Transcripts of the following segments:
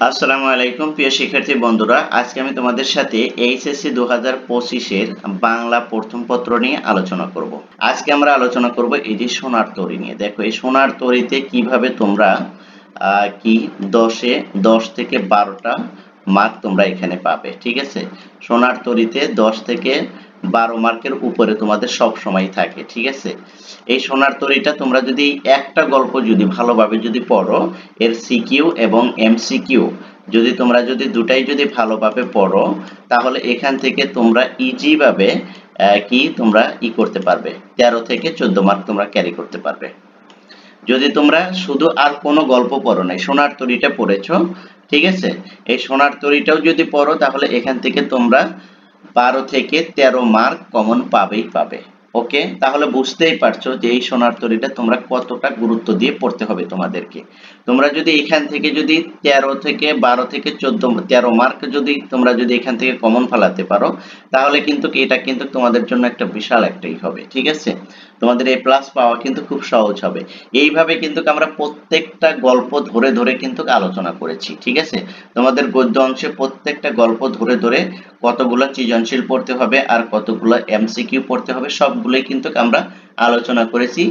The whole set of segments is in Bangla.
আসসালামু আলাইকুম প্রিয় শিক্ষার্থী বন্ধুরা, আজকে আমি তোমাদের সাথে এইচএসসি 2025 এর বাংলা প্রথম পত্র নিয়ে আলোচনা করব। আজকে আমরা আলোচনা করব এই যে সোনার তরী নিয়ে। দেখো এই সোনার তরীতে কিভাবে তোমরা 10 থেকে 12টা মার্ক তোমরা এখানে পাবে। ঠিক আছে, সোনার তরীতে 10 থেকে 12 মার্কের উপরে তোমাদের সব সময় থাকে। ঠিক আছে, এই সোনার তরীটা তোমরা যদি একটা গল্প যদি ভালোভাবে যদি পড়ো, এর সিকিউ এবং এমসিকিউ যদি তোমরা যদি দুটাই যদি ভালোভাবে পড়ো, তাহলে এখান থেকে তোমরা ইজি ভাবে তোমরা করতে পারবে, 13 থেকে 14 মার্ক তোমরা ক্যারি করতে পারবে। যদি তোমরা শুধু আর কোনো গল্প পড়ো নাই, সোনার তরীটা পড়েছো, ঠিক আছে, এই সোনার তরীটাও যদি পড়ো তাহলে এখান থেকে তোমরা 12 থেকে 13 মার্ক কমন পাবেই পাবে। ওকে, তাহলে বুঝতেই পারছো যে এই সোনার তরীটা তোমরা কতটা গুরুত্ব দিয়ে পড়তে হবে তোমাদেরকে। তোমরা যদি এখান থেকে যদি 13 থেকে 12 থেকে 13 মার্ক যদি তোমরা যদি এখান থেকে কমন ফলাতে পারো, তাহলে কিন্তু এটা কিন্তু তোমাদের জন্য একটা বিশাল একটাই হবে। ঠিক আছে, তোমাদের এ প্লাস পাওয়া কিন্তু খুব সহজ হবে। এইভাবে কিন্তু আমরা প্রত্যেকটা গল্প ধরে ধরে কিন্তু আলোচনা করেছি। ঠিক আছে, তোমাদের গদ্য অংশে প্রত্যেকটা গল্প ধরে ধরে কতগুলো সৃজনশীল পড়তে হবে আর কতগুলো এমসিকিউ পড়তে হবে সবগুলোই কিন্তু আমরা আলোচনা করেছি,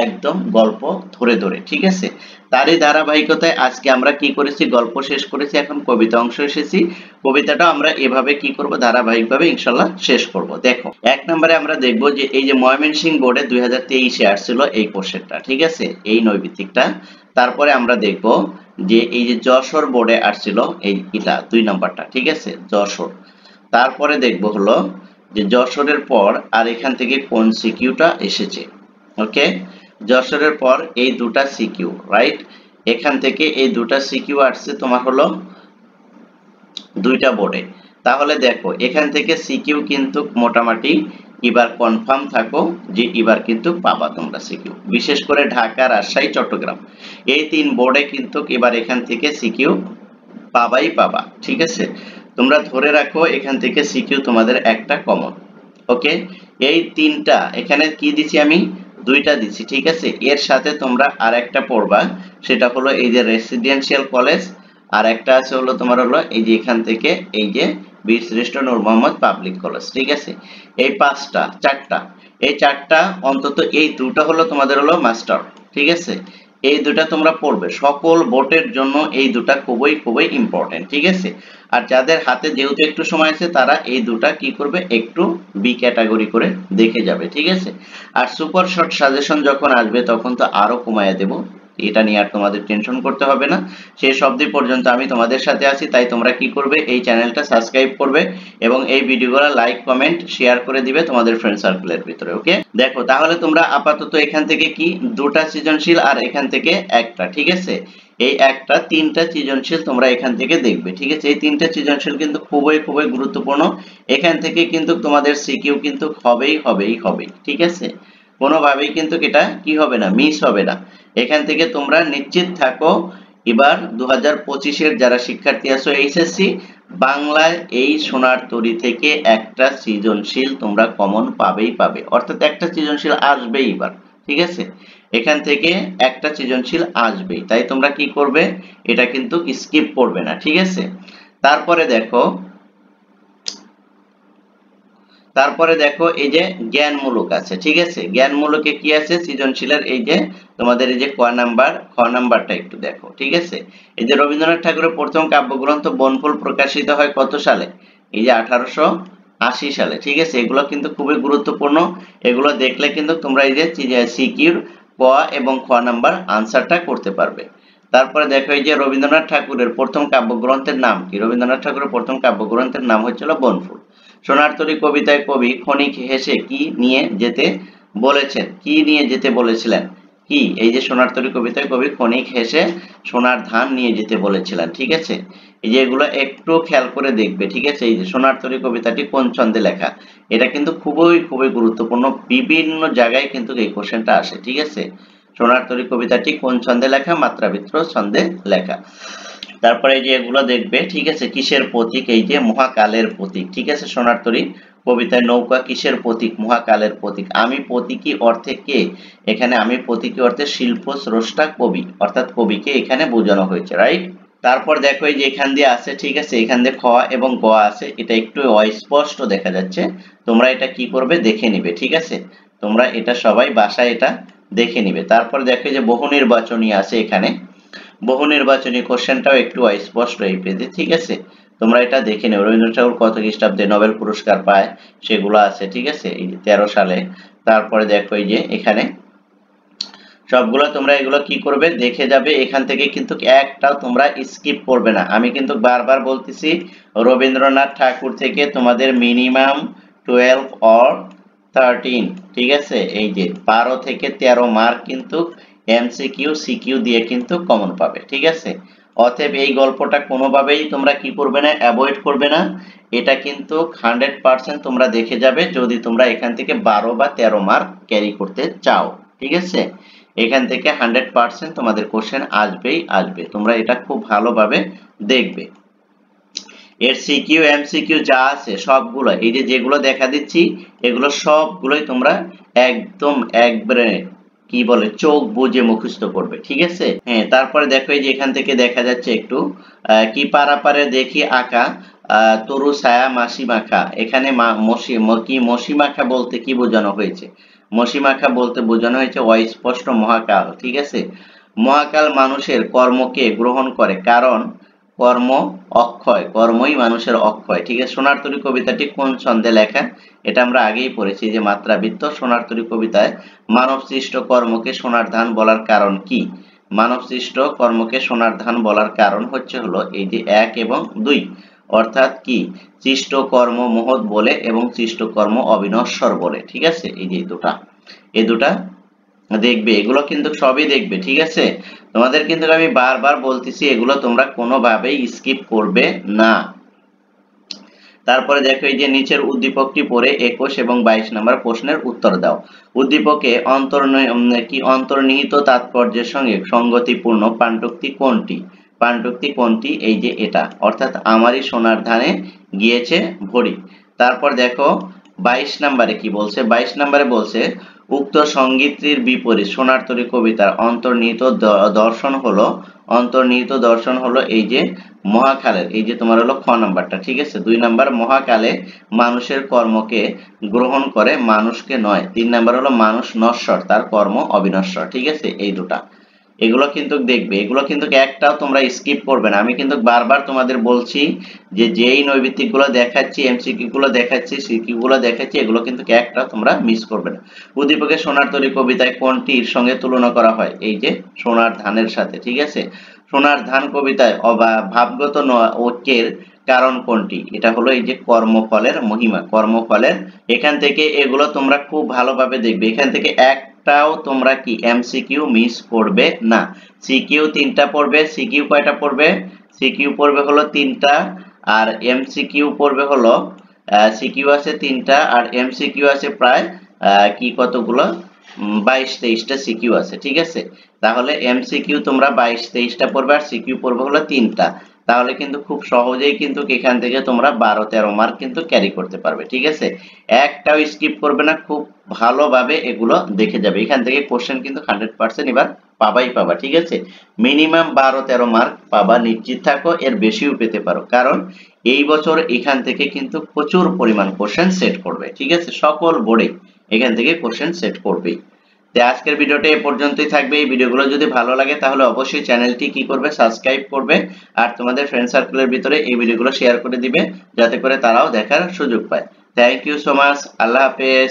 একদম গল্প ধরে ধরে। ঠিক আছে, তারই ধারাবাহিকতায় আজকে আমরা কি করেছি, গল্প শেষ করেছি, এখন কবিতা অংশ এসেছি। কবিতাটা আমরা এভাবে কি করব, ধারাবাহিকভাবে ইনশাআল্লাহ শেষ করব। দেখো, এক নম্বরে আমরা দেখব যে এই যে ময়মনসিংহ বোর্ডে 2023-এ আসছিল এই কোশ্চেনটা। ঠিক আছে, এই নৈবিত্তিকটা। তারপরে আমরা দেখব যে এই যে যশোর বোর্ডে আসছিল এটা 2 নাম্বারটা। ঠিক আছে, যশোর। তারপরে দেখব হলো যে যশোরের পর আর এখান থেকে কোন সিকিউটা এসেছে। ওকে, যশোরের পর এই দুটা সিকিউ, রাইট, এখান থেকে এই দুটা সিকিউ আসছে তোমার হলো দুইটা বোর্ডে। তাহলে দেখো এখান থেকে সিকিউ কিন্তু মোটামুটি এবার কনফার্ম থাকো যে এবার কিন্তু পাবা তোমরা সিকিউ, বিশেষ করে ঢাকা, রাজশাহী, চট্টগ্রাম এই 3 বোর্ডে কিন্তু এবার এখান থেকে সিকিউ পাবাই পাবা। ঠিক আছে, তোমরা ধরে রাখো এখান থেকে সিকিউ তোমাদের একটা কমন। ওকে, এই তিনটা এখানে কি দিছি আমি, দুইটা দিছি। ঠিক আছে, এর সাথে তোমরা আরেকটা পড়বা, সেটা হলো এই যে রেসিডেন্সিয়াল কলেজ, আর একটা আছে হলো তোমার হলো এই যে এখান থেকে এই যে বীরশ্রেষ্ঠ নূর মোহাম্মদ পাবলিক কলেজ। ঠিক আছে, এই চারটা, এই চারটা অন্তত এই দুটো হলো তোমাদের হলো মাস্টার। ঠিক আছে, এই দুটা তোমরা পড়বে, সকল বোর্ডের জন্য এই দুটা খুবই খুবই ইম্পর্টেন্ট। ঠিক আছে, আর যাদের হাতে যেহেতু একটু সময় আছে তারা এই দুটা কি করবে, একটু বি ক্যাটাগরি করে দেখে যাবে। ঠিক আছে, আর সুপার শর্ট সাজেশন যখন আসবে তখন তো আরো কমায়া দেব, এটা নিয়ে আর তোমাদের টেনশন করতে হবে না। শেষ অবধি পর্যন্ত আমি তোমাদের সাথে আছি, তাই তোমরা কি করবে, এই চ্যানেলটা সাবস্ক্রাইব করবে এবং এই ভিডিওগুলো লাইক কমেন্ট শেয়ার করে দিবে তোমাদের ফ্রেন্ড সার্কেলের ভিতরে। ওকে, দেখো তাহলে তোমরা আপাতত এখান থেকে কি দুটা সৃজনশীল আর এখান থেকে একটা। ঠিক আছে, এই একটা তিনটা সৃজনশীল তোমরা এখান থেকে দেখবে। ঠিক আছে, এই তিনটা সৃজনশীল কিন্তু খুবই খুবই গুরুত্বপূর্ণ। এখান থেকে কিন্তু তোমাদের সিকিউ কিন্তু হবেই। ঠিক আছে, কোনোভাবেই কিন্তু এটা কি হবে না, মিস হবে না। এখান থেকে তোমরা নিশ্চিত থাকো এবার 2025-এর যারা শিক্ষার্থী আছো এইচএসসি বাংলায় এই সোনার তরী থেকে একটা সৃজনশীল তোমরা কমন পাবেই পাবে, অর্থাৎ একটা সৃজনশীল আসবেই এবার। ঠিক আছে, এখান থেকে একটা সৃজনশীল আসবেই, তাই তোমরা কি করবে, এটা কিন্তু স্কিপ করবে না। ঠিক আছে, তারপরে দেখো এই যে জ্ঞানমূলক আছে। ঠিক আছে, জ্ঞানমূলকে কি আছে, সৃজনশীলের এই যে তোমাদের এই যে খ নাম্বারটা একটু দেখো। ঠিক আছে, এই যে রবীন্দ্রনাথ ঠাকুরের প্রথম কাব্যগ্রন্থ বনফুল প্রকাশিত হয় কত সালে, এই যে 1880 সালে। ঠিক আছে, এগুলো কিন্তু খুবই গুরুত্বপূর্ণ, এগুলো দেখলে কিন্তু তোমরা এই যে সিকিউর ক এবং খ নাম্বার আনসারটা করতে পারবে। তারপরে দেখো এই যে রবীন্দ্রনাথ ঠাকুরের প্রথম কাব্যগ্রন্থের নাম কি, রবীন্দ্রনাথ ঠাকুরের প্রথম কাব্যগ্রন্থের নাম হচ্ছিল বনফুল। সোনার তরী কবিতায় কবি ক্ষণিক হেসে কি নিয়ে যেতে বলেছিলেন, কি, এই যে সোনার তরী কবিতায় কবি ক্ষণিক হেসে সোনার ধান নিয়ে যেতে বলেছিলেন। ঠিক আছে, এই যে এগুলো একটু খেয়াল করে দেখবে। ঠিক আছে, এই যে সোনার তরী কবিতাটি কোন ছন্দে লেখা, এটা কিন্তু খুবই খুবই গুরুত্বপূর্ণ, বিভিন্ন জায়গায় কিন্তু এই কোশ্চেনটা আসে। ঠিক আছে, সোনার তরী কবিতাটি কোন ছন্দে লেখা, মাত্রাবৃত্ত ছন্দে লেখা। তারপরে এই যে এগুলো দেখবে। ঠিক আছে, কিসের প্রতীক, এই যে মহাকালের প্রতীক। ঠিক আছে, সোনার তরী কবিতায় নৌকা কিসের প্রতীক, মহাকালের প্রতীক। আমি প্রতীকী অর্থে কে, এখানে আমি প্রতীকী অর্থে শিল্প স্রষ্টা কবি, অর্থাৎ কবিকে এখানে বোঝানো হয়েছে, রাইট। তারপর দেখো এই যে এখান দিয়ে আছে, ঠিক আছে, এখান দিয়ে খ এবং গ আছে, এটা একটু অস্পষ্ট দেখা যাচ্ছে, তোমরা এটা কি করবে দেখে নিবে, ঠিক আছে, তোমরা এটা সবাই বাসায় এটা দেখে নিবে। তারপর দেখো যে বহু নির্বাচনী আছে, এখানে বহু নির্বাচনী কোশ্চেনটাও একটু অস্পষ্ট এই পেজে, ঠিক আছে, তোমরা এটা দেখে নেবে। রবীন্দ্রনাথ ঠাকুর কত খ্রিস্টাব্দে নোবেল পুরস্কার পায় সেগুলো আছে, ঠিক আছে, এই যে 13 সালে। তারপরে দেখো এই যে এখানে সবগুলো তোমরা এগুলো কি করবে দেখে যাবে, এখান থেকে কিন্তু একটাও তোমরা স্কিপ করবে না। আমি কিন্তু বারবার বলতেছি রবীন্দ্রনাথ ঠাকুর থেকে তোমাদের মিনিমাম 12 অর 13, ঠিক আছে, এই যে 12 থেকে 13 মার্ক কিন্তু এমসিকিউ সিকিউ দিয়ে কিন্তু কমন পাবে, ঠিক আছে। অতএব এই গল্পটা কোনোভাবেই তোমরা কি করবে না, অ্যাভয়েড করবে না। এটা কিন্তু 100% তোমরা দেখে যাবে যদি তোমরা এখান থেকে 12 বা 13 মার্ক ক্যারি করতে চাও, ঠিক আছে। এখান থেকে 100% তোমাদের কোশ্চেন আসবেই আসবে, তোমরা এটা খুব ভালোভাবে দেখবে। এর সিকিউ এমসিকিউ যা আছে সবগুলো এই যে যেগুলো দেখা দিচ্ছি এগুলো সবগুলোই তোমরা একদম একবারে কি বলে চোখ বুজে মুখস্থ করবে, ঠিক আছে। হ্যাঁ, তারপরে দেখো এই যে এখান থেকে দেখা যাচ্ছে একটু কি পারাপারে দেখি আঁকা তরু ছায়া মাসি মাখা, এখানে মসি মাখা বলতে কি বোঝানো হয়েছে? মসি মাখা বলতে বোঝানো হয়েছে অস্পষ্ট মহাকাল, ঠিক আছে। মহাকাল মানুষের কর্মকে গ্রহণ করে, কারণ কর্ম অক্ষয়, কর্মই মানুষের অক্ষয়, ঠিক আছে। সোনার তরী কবিতাটি কোন ছন্দে লেখা? এটা আমরা আগেই পড়েছি যে মাত্রাবৃত্ত। সোনার তরী কবিতায় মানব সৃষ্ট কর্মকে সোনার ধান বলার কারণ কি? মানব সৃষ্ট কর্মকে সোনার ধান বলার কারণ হচ্ছে হলো এই যে 1 এবং 2, অর্থাৎ কি সৃষ্ট কর্ম মহৎ বলে এবং সৃষ্ট কর্ম অবিনশ্বর বলে, ঠিক আছে। এই দুটা দেখবে, এগুলো কিন্তু সবই দেখবে, ঠিক আছে। তোমাদের কিন্তু আমি বারবার বলতেছি এগুলো তোমরা কোনোভাবেই স্কিপ করবে না। তারপরে দেখো এই যে নিচের উদ্দীপকটি পড়ে 21 এবং 22 নম্বর প্রশ্নের উত্তর দাও। উদ্দীপকে অন্তর্নিহিত তাৎপর্যের সঙ্গে সঙ্গতিপূর্ণ পাণ্ডুক্তি কোনটি? এই যে এটা, অর্থাৎ আমারই সোনার ধানে গিয়েছে ভরি। তারপর দেখো 22 নম্বরে কি বলছে? 22 নম্বরে বলছে উক্ত সঙ্গীতটির বিপরীত সোনার তরী কবিতার অন্তর্নিহিত দর্শন হলো এই যে মহাকালের, এই যে তোমার হলো খ নাম্বারটা, ঠিক আছে। 2 নাম্বার মহাকালে মানুষের কর্মকে গ্রহণ করে, মানুষকে নয়। 3 নাম্বার হলো মানুষ নশ্বর, তার কর্ম অবিনশ্বর, ঠিক আছে। এই দুটা এগুলো কিন্তু দেখবে, এগুলো কিন্তু একটাও তোমরা স্কিপ করবে না। আমি কিন্তু বারবার তোমাদের বলছি যে যেই নৈবিত্তিক গুলো দেখাচ্ছি, এমসিকিউ গুলো দেখাচ্ছি, সিকিউ গুলো দেখাচ্ছি, এগুলো কিন্তু একটাও তোমরা মিস করবে না। উদ্দীপকের সোনার তরী কবিতায় কোনটির সঙ্গে তুলনা করা হয়? এই যে সোনার ধানের সাথে, ঠিক আছে। সোনার ধান কবিতায় ভাবগত ঐক্যের কারণ কোনটি? এটা হলো এই যে কর্মফলের মহিমা, কর্মফলের। এখান থেকে এগুলো তোমরা খুব ভালোভাবে দেখবে, এখান থেকে একটাও তোমরা কি এমসিকিউ মিস করবে না। সিকিউ 3টা পড়বে, সিকিউ কয়টা পড়বে? সিকিউ পড়বে হলো 3টা, আর এমসিকিউ পড়বে হলো সিকিউ আছে 3টা আর এমসিকিউ আছে প্রায় কি কতগুলো 22-23টা সিকিউ আছে, ঠিক আছে। তাহলে এমসিকিউ তোমরা 22-23টা পড়বে আর সিকিউ পড়বে হলো 3টা। তাহলে কিন্তু খুব সহজেই কিন্তু এখান থেকে তোমরা 12-13 মার্ক কিন্তু ক্যারি করতে পারবে, ঠিক আছে। একটাও স্কিপ করবে না, খুব ভালোভাবে এগুলো দেখে যাবে। এখান থেকে কোশ্চেন কিন্তু 100% এবার পাবা, ঠিক আছে। মিনিমাম 12-13 মার্ক পাবা, নিশ্চিত থাকো, এর বেশিও পেতে পারো, কারণ এই বছর এখান থেকে কিন্তু প্রচুর পরিমাণ কোশ্চেন সেট করবে, ঠিক আছে। সকল বোর্ডে এখান থেকে কোশ্চেন সেট করবেই। তো আজকের ভিডিওটা এ পর্যন্তই থাকবে। এই ভিডিওগুলো যদি ভালো লাগে তাহলে অবশ্যই চ্যানেলটি কি করবে, সাবস্ক্রাইব করবে, আর তোমাদের ফ্রেন্ড সার্কেলের ভিতরে এই ভিডিওগুলো শেয়ার করে দিবে যাতে করে তারাও দেখার সুযোগ পায়। থ্যাংক ইউ সো মাচ, আল্লাহ হাফেজ।